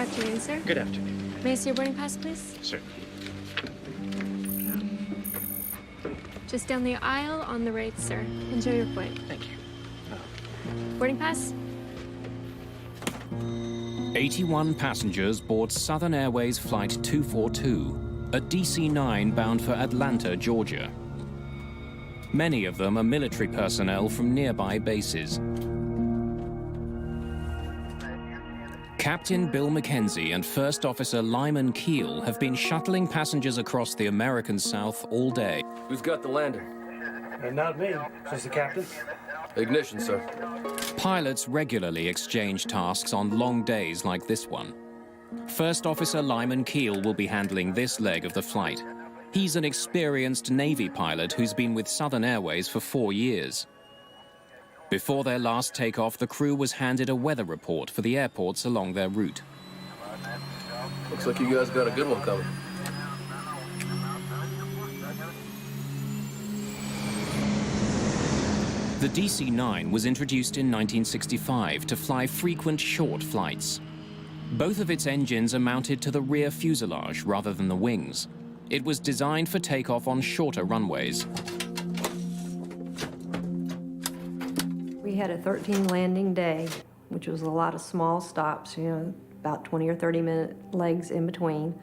afternoon, sir. Good afternoon. May I see your boarding pass, please? Certainly. Just down the aisle on the right, sir. Enjoy your flight. Thank you. Boarding pass? 81 passengers board Southern Airways Flight 242, a DC-9 bound for Atlanta, Georgia. Many of them are military personnel from nearby bases. Captain Bill McKenzie and First Officer Lyman Keel have been shuttling passengers across the American South all day. Who's got the lander? Not me, says the captain. Ignition, sir. Pilots regularly exchange tasks on long days like this one. First Officer Lyman Keel will be handling this leg of the flight. He's an experienced Navy pilot who's been with Southern Airways for 4 years. Before their last takeoff, the crew was handed a weather report for the airports along their route. Looks like you guys got a good one coming. The DC-9 was introduced in 1965 to fly frequent short flights. Both of its engines are mounted to the rear fuselage rather than the wings. It was designed for takeoff on shorter runways. We had a 13 landing day, which was a lot of small stops, about 20 or 30-minute legs in between,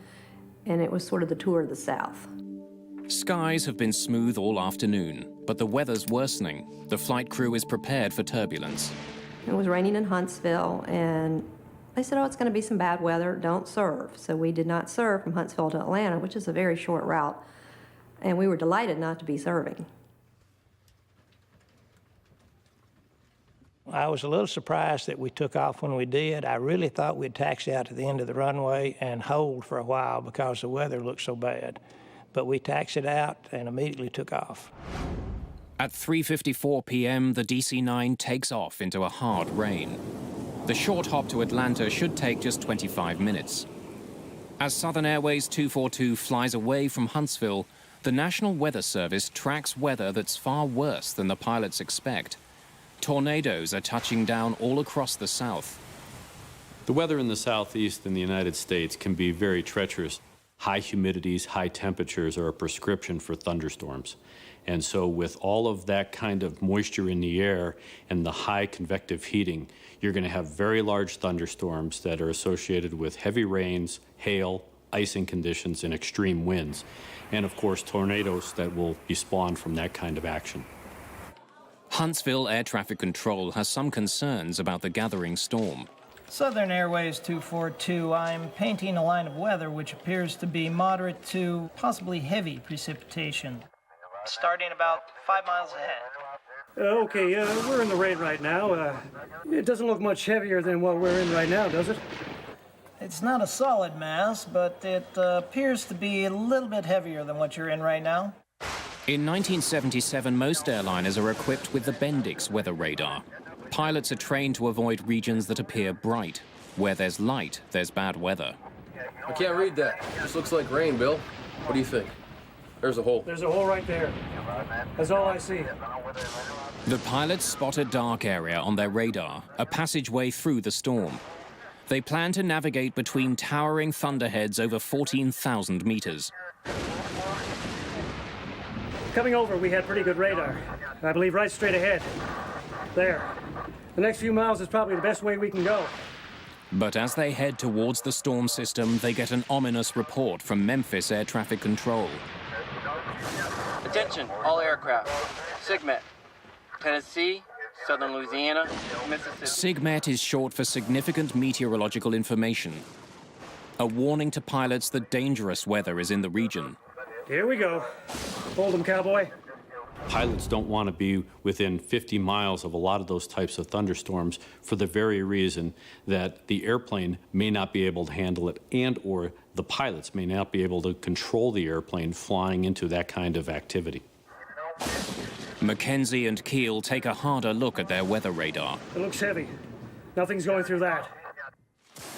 and it was sort of the tour of the South. Skies have been smooth all afternoon, but the weather's worsening. The flight crew is prepared for turbulence. It was raining in Huntsville, and they said, it's going to be some bad weather, don't serve. So we did not serve from Huntsville to Atlanta, which is a very short route, and we were delighted not to be serving. I was a little surprised that we took off when we did. I really thought we'd taxi out to the end of the runway and hold for a while because the weather looked so bad. But we taxied out and immediately took off. At 3:54 p.m., the DC-9 takes off into a hard rain. The short hop to Atlanta should take just 25 minutes. As Southern Airways 242 flies away from Huntsville, the National Weather Service tracks weather that's far worse than the pilots expect. Tornadoes are touching down all across the South. The weather in the Southeast in the United States can be very treacherous. High humidities, high temperatures are a prescription for thunderstorms. And so with all of that kind of moisture in the air and the high convective heating, you're going to have very large thunderstorms that are associated with heavy rains, hail, icing conditions, and extreme winds. And of course, tornadoes that will be spawned from that kind of action. Huntsville Air Traffic Control has some concerns about the gathering storm. Southern Airways 242, I'm painting a line of weather which appears to be moderate to possibly heavy precipitation, starting about 5 miles ahead. Okay, we're in the rain right now. It doesn't look much heavier than what we're in right now, does it? It's not a solid mass, but it appears to be a little bit heavier than what you're in right now. In 1977, most airliners are equipped with the Bendix weather radar. Pilots are trained to avoid regions that appear bright. Where there's light, there's bad weather. I can't read that. This looks like rain, Bill. What do you think? There's a hole. There's a hole right there. That's all I see. The pilots spot a dark area on their radar, a passageway through the storm. They plan to navigate between towering thunderheads over 14,000 meters. Coming over, we had pretty good radar. I believe right straight ahead. There. The next few miles is probably the best way we can go. But as they head towards the storm system, they get an ominous report from Memphis Air Traffic Control. Attention, all aircraft. SIGMET. Tennessee, Southern Louisiana, Mississippi. SIGMET is short for Significant Meteorological Information. A warning to pilots that dangerous weather is in the region. Here we go. Hold 'em, cowboy. Pilots don't want to be within 50 miles of a lot of those types of thunderstorms for the very reason that the airplane may not be able to handle it, and or the pilots may not be able to control the airplane flying into that kind of activity. McKenzie and Keel take a harder look at their weather radar. It looks heavy. Nothing's going through that.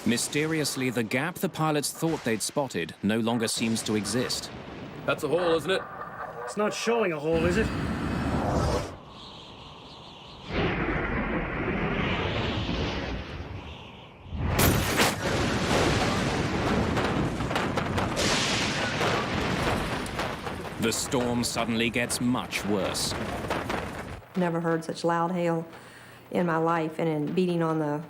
Mysteriously, the gap the pilots thought they'd spotted no longer seems to exist. That's a hole, isn't it? It's not showing a hole, is it? The storm suddenly gets much worse. Never heard such loud hail in my life, and in beating on the,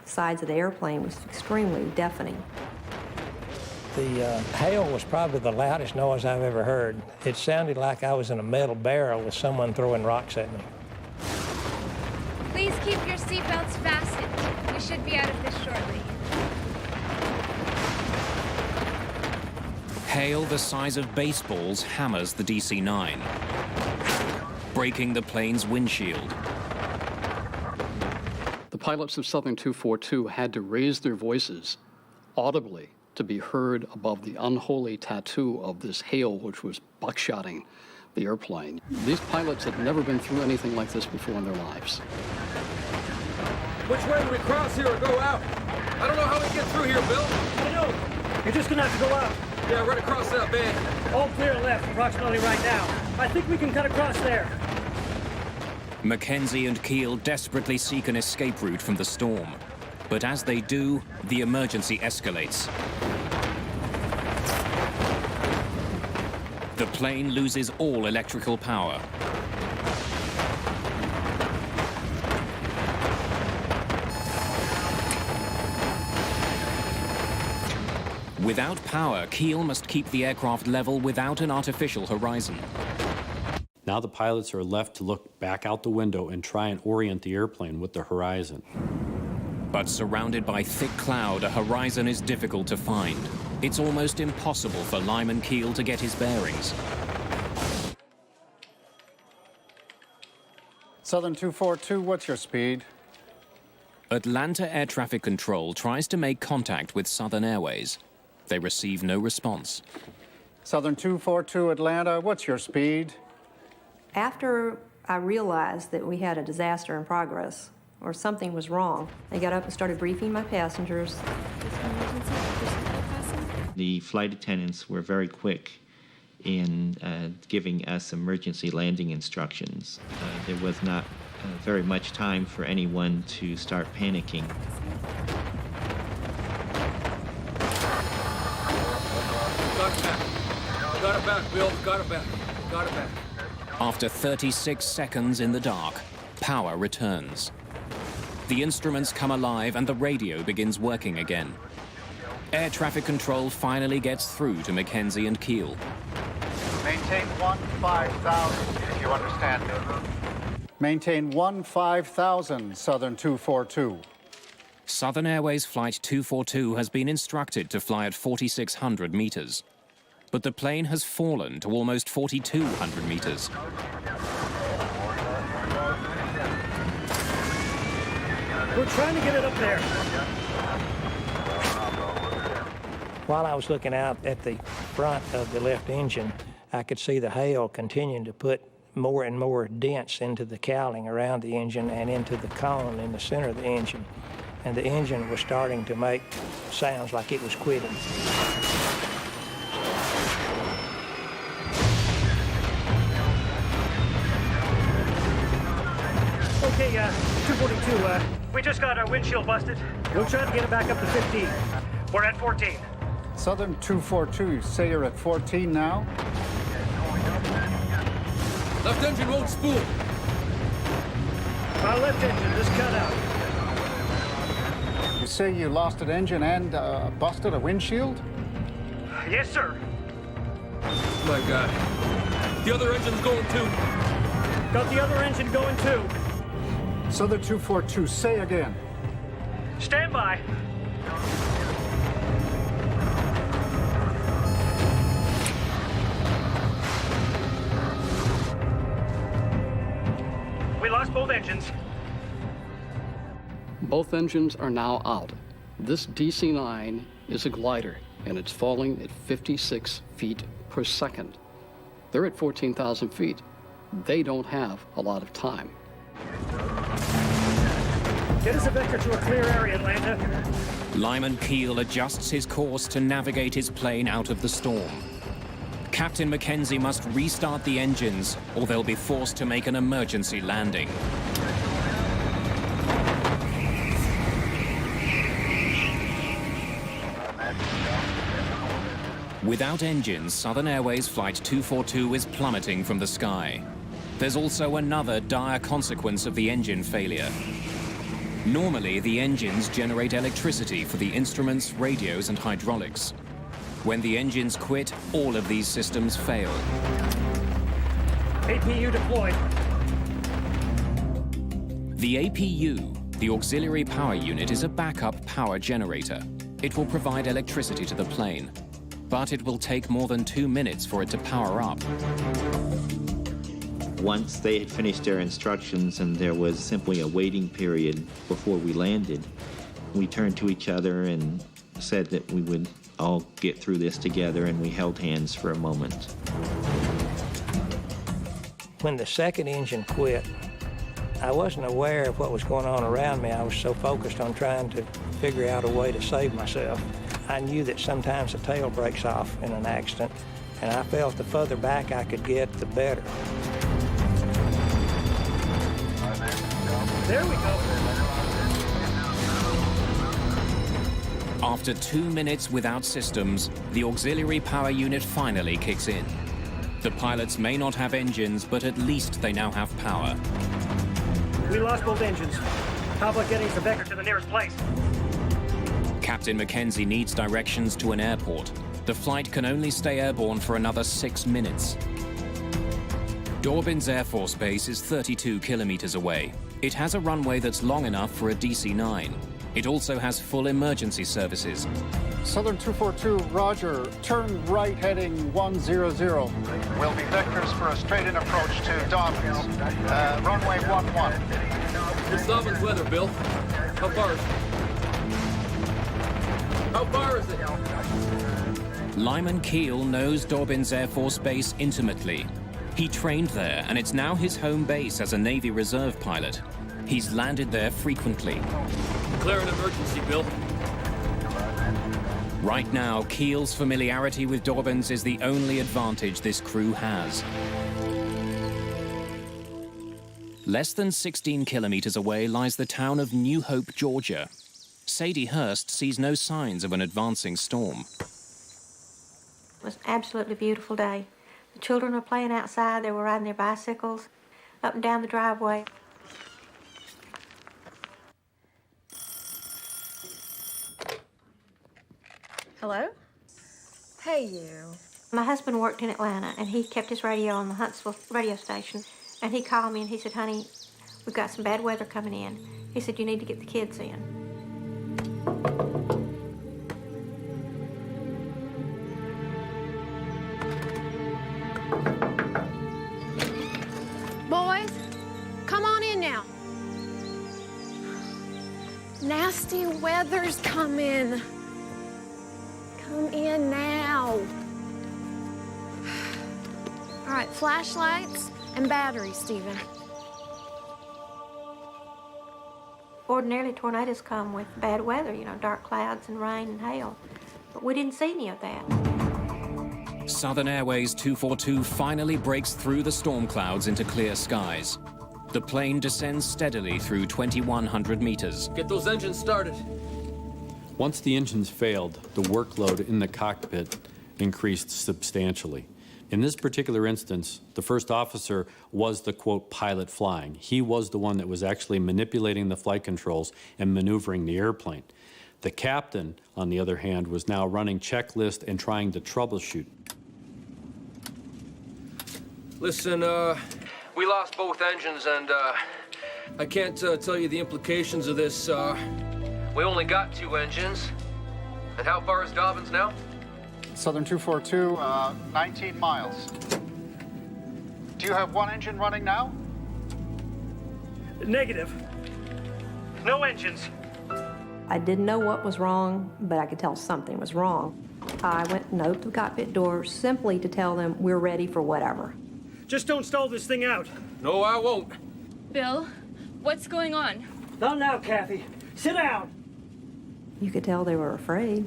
sides of the airplane was extremely deafening. The hail was probably the loudest noise I've ever heard. It sounded like I was in a metal barrel with someone throwing rocks at me. Please keep your seatbelts fastened. We should be out of this shortly. Hail the size of baseballs hammers the DC-9, breaking the plane's windshield. The pilots of Southern 242 had to raise their voices audibly to be heard above the unholy tattoo of this hail, which was buckshotting the airplane. These pilots had never been through anything like this before in their lives. Which way do we cross here or go out? I don't know how we get through here, Bill. I know. You're just gonna have to go out. Yeah, right across that bend. All clear left, approximately right now. I think we can cut across there. Mackenzie and Keel desperately seek an escape route from the storm. But as they do, the emergency escalates. The plane loses all electrical power. Without power, Keel must keep the aircraft level without an artificial horizon. Now the pilots are left to look back out the window and try and orient the airplane with the horizon. But surrounded by thick cloud, a horizon is difficult to find. It's almost impossible for Lyman Keel to get his bearings. Southern 242, what's your speed? Atlanta Air Traffic Control tries to make contact with Southern Airways. They receive no response. Southern 242, Atlanta, what's your speed? After I realized that we had a disaster in progress, or something was wrong, I got up and started briefing my passengers. The flight attendants were very quick in giving us emergency landing instructions. There was not very much time for anyone to start panicking. Got it back. Got it back, Bill. Got it back. Got it back. After 36 seconds in the dark, power returns. The instruments come alive and the radio begins working again. Air traffic control finally gets through to Mackenzie and Keel. Maintain 15,000, if you understand me. Maintain 15,000, Southern 242. Southern Airways Flight 242 has been instructed to fly at 4,600 meters. But the plane has fallen to almost 4,200 meters. We're trying to get it up there. While I was looking out at the front of the left engine, I could see the hail continuing to put more and more dents into the cowling around the engine and into the cone in the center of the engine. And the engine was starting to make sounds like it was quitting. Okay, 242, we just got our windshield busted. We'll try to get it back up to 15. We're at 14. Southern 242, say you're at 14 now? Left engine won't spool. Our left engine just cut out. You say you lost an engine and busted a windshield? Yes, sir. My God. The other engine's going too. Got the other engine going too. Southern 242, say again. Stand by. We lost both engines. Both engines are now out. This DC-9 is a glider, and it's falling at 56 feet per second. They're at 14,000 feet. They don't have a lot of time. Get us a vector to a clear area, Atlanta. Lyman Keel adjusts his course to navigate his plane out of the storm. Captain Mackenzie must restart the engines, or they'll be forced to make an emergency landing. Without engines, Southern Airways Flight 242 is plummeting from the sky. There's also another dire consequence of the engine failure. Normally, the engines generate electricity for the instruments, radios, and hydraulics. When the engines quit, all of these systems fail. APU deployed. The APU, the Auxiliary Power Unit, is a backup power generator. It will provide electricity to the plane, but it will take more than 2 minutes for it to power up. Once they had finished their instructions and there was simply a waiting period before we landed, we turned to each other and said that we would all get through this together, and we held hands for a moment. When the second engine quit, I wasn't aware of what was going on around me. I was so focused on trying to figure out a way to save myself. I knew that sometimes the tail breaks off in an accident, and I felt the further back I could get, the better. There we go. After 2 minutes without systems, the Auxiliary Power Unit finally kicks in. The pilots may not have engines, but at least they now have power. We lost both engines. How about getting Rebecca to the nearest place? Captain Mackenzie needs directions to an airport. The flight can only stay airborne for another 6 minutes. Dorbins Air Force Base is 32 kilometers away. It has a runway that's long enough for a DC-9. It also has full emergency services. Southern 242, roger. Turn right heading 100. Will be vectors for a straight-in approach to Dobbins. Runway 11. It's Dobbins weather, Bill. How far is it? How far is it? Lyman Keel knows Dorbins Air Force Base intimately. He trained there, and it's now his home base as a Navy Reserve pilot. He's landed there frequently. Declare an emergency, Bill. Right now, Keel's familiarity with Dorbins is the only advantage this crew has. Less than 16 kilometers away lies the town of New Hope, Georgia. Sadie Hurst sees no signs of an advancing storm. It was an absolutely beautiful day. The children were playing outside. They were riding their bicycles up and down the driveway. Hello? Hey, you. My husband worked in Atlanta, and he kept his radio on the Huntsville radio station. And he called me, and he said, honey, we've got some bad weather coming in. He said, you need to get the kids in. Boys, come on in now. Nasty weather's coming. Come in now. All right, flashlights and batteries, Stephen. Ordinarily, tornadoes come with bad weather, you know, dark clouds and rain and hail. But we didn't see any of that. Southern Airways 242 finally breaks through the storm clouds into clear skies. The plane descends steadily through 2,100 meters. Get those engines started. Once the engines failed, the workload in the cockpit increased substantially. In this particular instance, the first officer was the, quote, pilot flying. He was the one that was actually manipulating the flight controls and maneuvering the airplane. The captain, on the other hand, was now running checklist and trying to troubleshoot. Listen, we lost both engines, and I can't tell you the implications of this. We only got 2 engines. And how far is Dobbins now? Southern 242, 19 miles. Do you have 1 engine running now? Negative. No engines. I didn't know what was wrong, but I could tell something was wrong. I went and opened the cockpit door simply to tell them we're ready for whatever. Just don't stall this thing out. No, I won't. Bill, what's going on? Not now, Kathy. Sit down. You could tell they were afraid.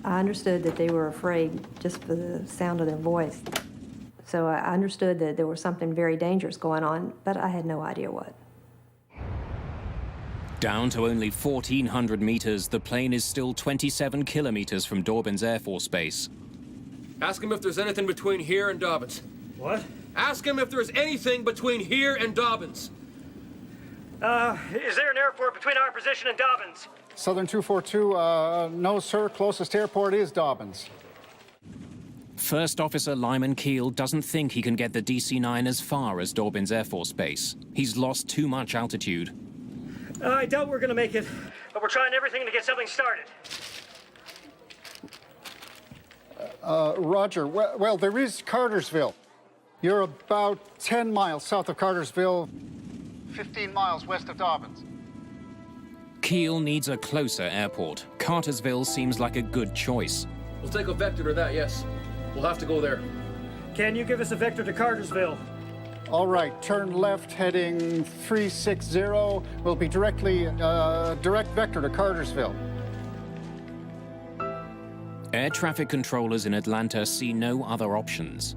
I understood that they were afraid just for the sound of their voice. So I understood that there was something very dangerous going on, but I had no idea what. Down to only 1,400 meters, the plane is still 27 kilometers from Dorbins Air Force Base. Ask him if there's anything between here and Dobbins. What? Ask him if there's anything between here and Dobbins. Is there an airport between our position and Dobbins? Southern 242, no, sir. Closest airport is Dobbins. First Officer Lyman Keel doesn't think he can get the DC-9 as far as Dobbins Air Force Base. He's lost too much altitude. I doubt we're gonna make it, but we're trying everything to get something started. Roger. Well, there is Cartersville. You're about 10 miles south of Cartersville, 15 miles west of Dobbins. Keel needs a closer airport. Cartersville seems like a good choice. We'll take a vector to that, yes. We'll have to go there. Can you give us a vector to Cartersville? All right, turn left, heading 360. We'll be direct vector to Cartersville. Air traffic controllers in Atlanta see no other options.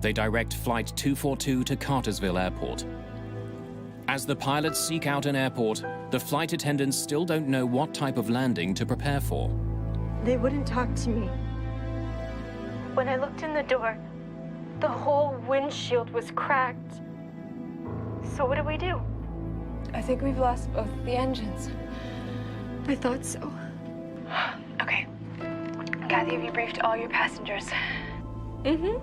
They direct Flight 242 to Cartersville Airport. As the pilots seek out an airport, the flight attendants still don't know what type of landing to prepare for. They wouldn't talk to me. When I looked in the door, the whole windshield was cracked. So what do we do? I think we've lost both the engines. I thought so. Okay. Kathy, have you briefed all your passengers? Mm-hmm.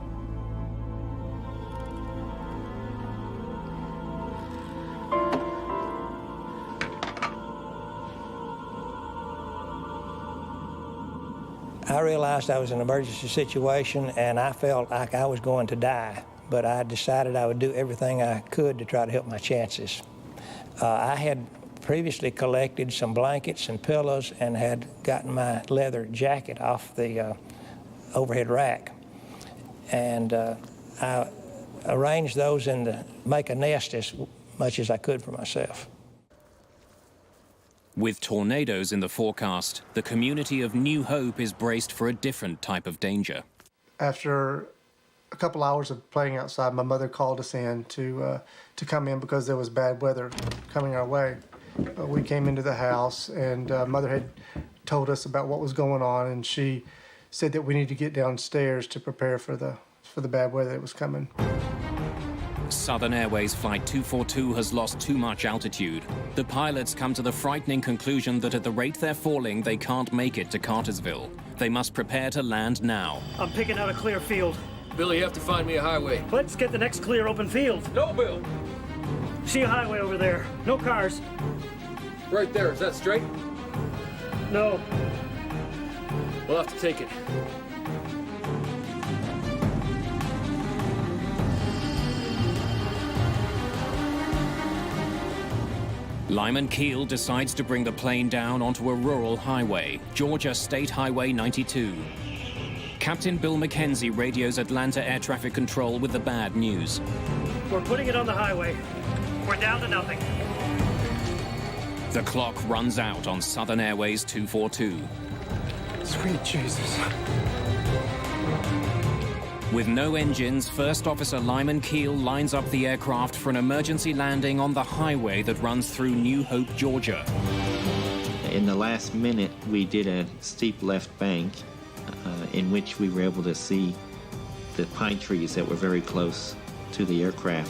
I realized I was in an emergency situation and I felt like I was going to die, but I decided I would do everything I could to try to help my chances. I had previously collected some blankets and pillows and had gotten my leather jacket off the overhead rack. And I arranged those to make a nest as much as I could for myself. With tornadoes in the forecast, the community of New Hope is braced for a different type of danger. After a couple hours of playing outside, my mother called us in to come in because there was bad weather coming our way. We came into the house, and Mother had told us about what was going on, and she said that we need to get downstairs to prepare for the bad weather that was coming. Southern Airways Flight 242 has lost too much altitude. The pilots come to the frightening conclusion that at the rate they're falling, they can't make it to Cartersville. They must prepare to land now. I'm picking out a clear field. Bill, you have to find me a highway. Let's get the next clear open field. No, Bill. See a highway over there. No cars. Right there. Is that straight? No. We'll have to take it. Lyman Keel decides to bring the plane down onto a rural highway, Georgia State Highway 92. Captain Bill McKenzie radios Atlanta Air Traffic Control with the bad news. We're putting it on the highway. We're down to nothing. The clock runs out on Southern Airways 242. Sweet Jesus. With no engines, First Officer Lyman Keel lines up the aircraft for an emergency landing on the highway that runs through New Hope, Georgia. In the last minute, we did a steep left bank in which we were able to see the pine trees that were very close to the aircraft.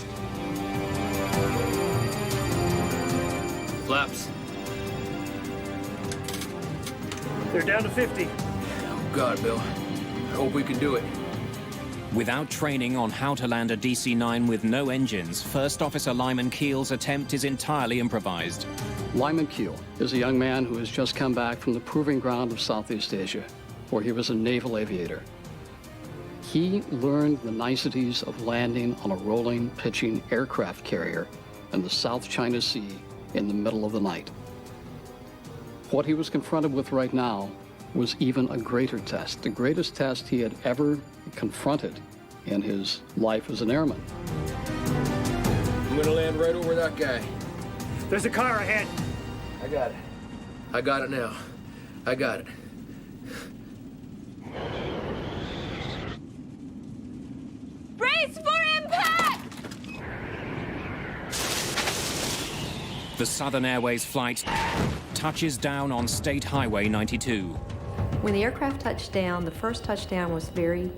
Flaps. They're down to 50. Oh, God, Bill. I hope we can do it. Without training on how to land a DC-9 with no engines, First Officer Lyman Keel's attempt is entirely improvised. Lyman Keel is a young man who has just come back from the proving ground of Southeast Asia, where he was a naval aviator. He learned the niceties of landing on a rolling, pitching aircraft carrier in the South China Sea in the middle of the night. What he was confronted with right now was even a greater test, the greatest test he had ever confronted in his life as an airman. I'm gonna land right over that guy. There's a car ahead. I got it. I got it now. I got it. Brace for impact! The Southern Airways flight touches down on State Highway 92. When the aircraft touched down, the first touchdown was very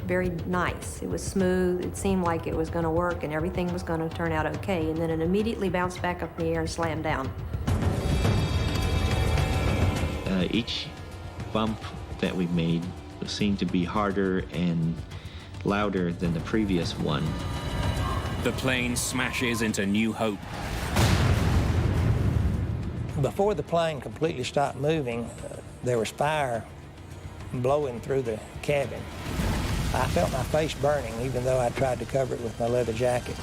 very nice. It was smooth. It seemed like it was going to work and everything was going to turn out okay. And then it immediately bounced back up in the air and slammed down. Each bump that we made seemed to be harder and louder than the previous one. The plane smashes into New Hope. Before the plane completely stopped moving, there was fire blowing through the cabin. I felt my face burning, even though I tried to cover it with my leather jacket.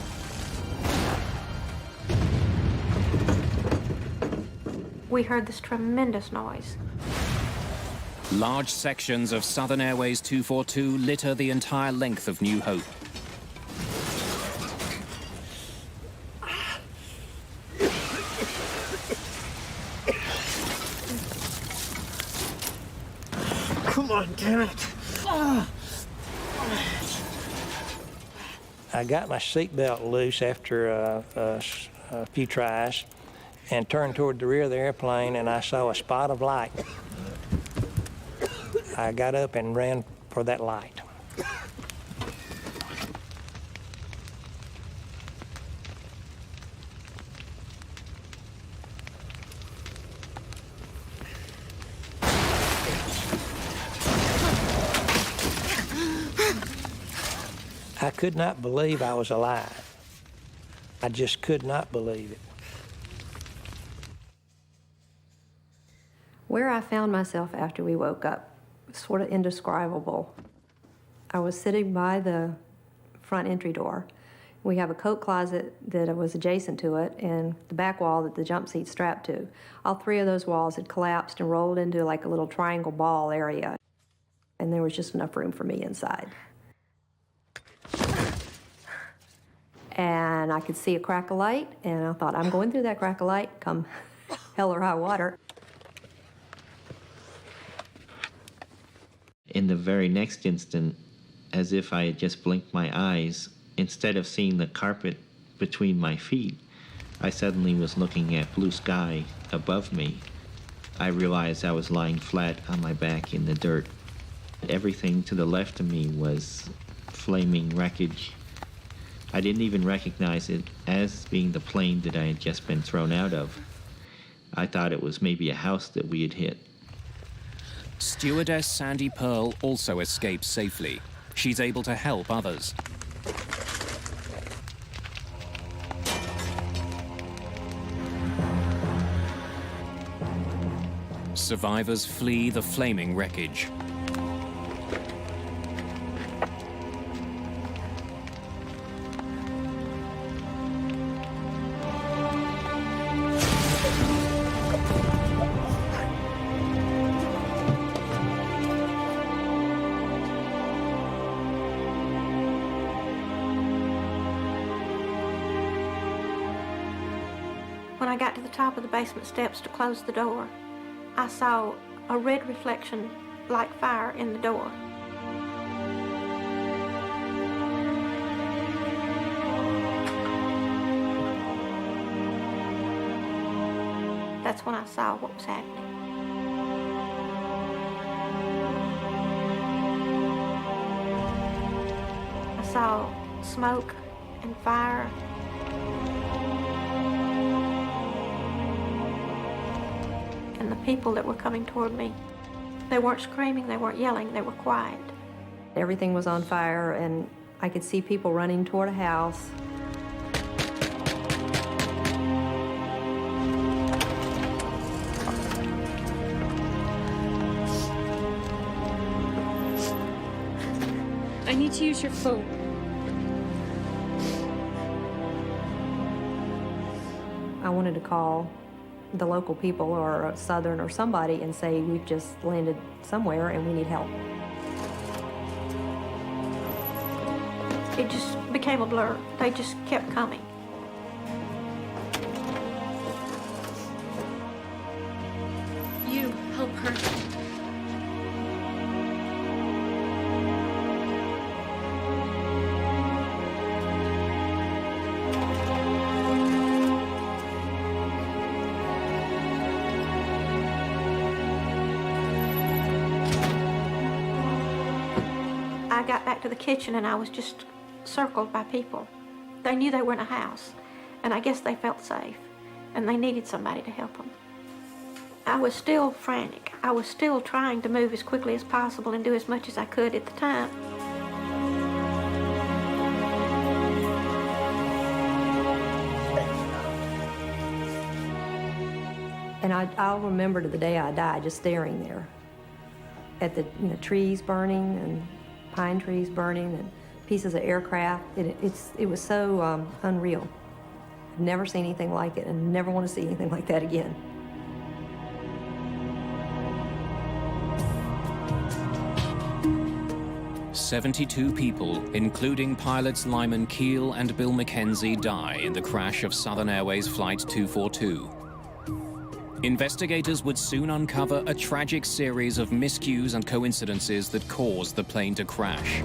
We heard this tremendous noise. Large sections of Southern Airways 242 litter the entire length of New Hope. Come on, damn it. I got my seatbelt loose after a few tries and turned toward the rear of the airplane, and I saw a spot of light. I got up and ran for that light. I could not believe I was alive. I just could not believe it. Where I found myself after we woke up was sort of indescribable. I was sitting by the front entry door. We have a coat closet that was adjacent to it and the back wall that the jump seat's strapped to. All three of those walls had collapsed and rolled into like a little triangle ball area. And there was just enough room for me inside. And I could see a crack of light, and I thought, I'm going through that crack of light, come hell or high water. In the very next instant, as if I had just blinked my eyes, instead of seeing the carpet between my feet, I suddenly was looking at blue sky above me. I realized I was lying flat on my back in the dirt. Everything to the left of me was flaming wreckage. I didn't even recognize it as being the plane that I had just been thrown out of. I thought it was maybe a house that we had hit. Stewardess Sandy Pearl also escapes safely. She's able to help others. Survivors flee the flaming wreckage. When I got to the top of the basement steps to close the door, I saw a red reflection like fire in the door. That's when I saw what was happening. I saw smoke and fire. And the people that were coming toward me, they weren't screaming, they weren't yelling, they were quiet. Everything was on fire, and I could see people running toward a house. I need to use your phone. I wanted to call the local people or Southern or somebody and say, we've just landed somewhere and we need help. It just became a blur. They just kept coming. You help her. I I got back to the kitchen and I was just circled by people. They knew they were in a house, and I guess they felt safe, and they needed somebody to help them. I was still frantic. I was still trying to move as quickly as possible and do as much as I could at the time. And I'll remember to the day I died just staring there at the trees burning and pine trees burning and pieces of aircraft. It was so unreal. I've never seen anything like it and never want to see anything like that again. "72 people, including pilots Lyman Keel and Bill McKenzie, die in the crash of Southern Airways Flight 242. Investigators would soon uncover a tragic series of miscues and coincidences that caused the plane to crash.